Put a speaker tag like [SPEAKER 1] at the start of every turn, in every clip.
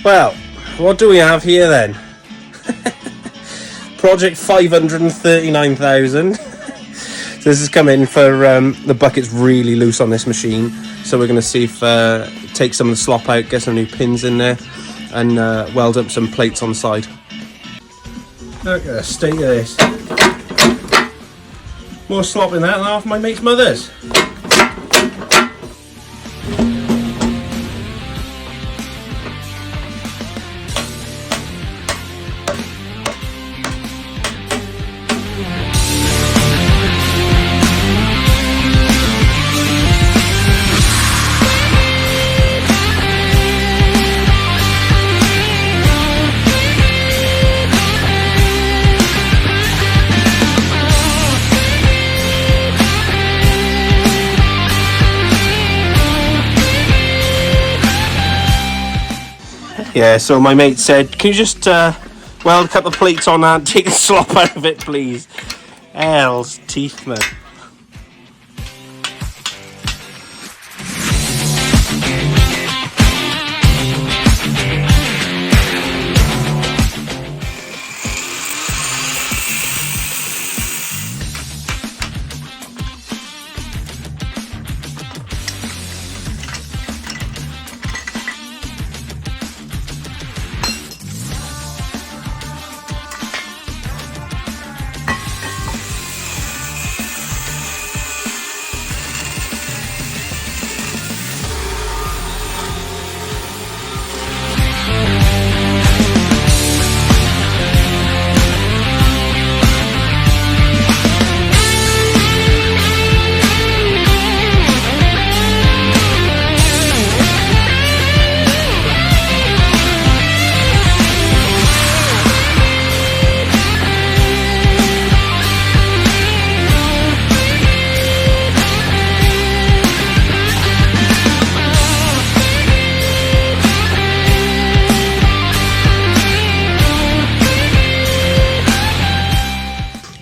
[SPEAKER 1] Well, what do we have here then? Project 539,000. So this has come in for the bucket's really loose on this machine, so we're going to see if take some of the slop out, get some new pins in there, and weld up some plates on the side. Look at the state of this. More slop in that than half my mate's mother's. Yeah, so my mate said, can you just weld a couple of plates on that and take the slop out of it, please? Hell's teeth, man.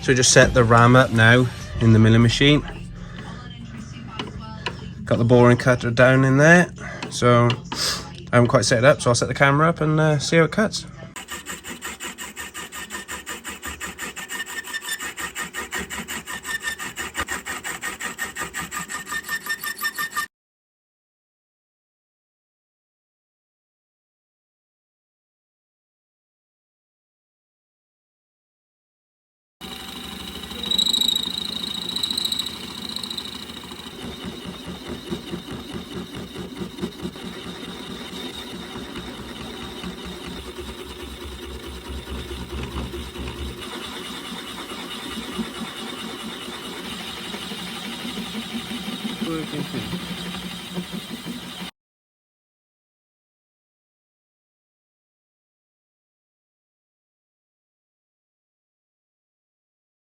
[SPEAKER 1] So we just set the ram up now in the milling machine. Got the boring cutter down in there. So I haven't quite set it up, so I'll set the camera up and see how it cuts. Working thing.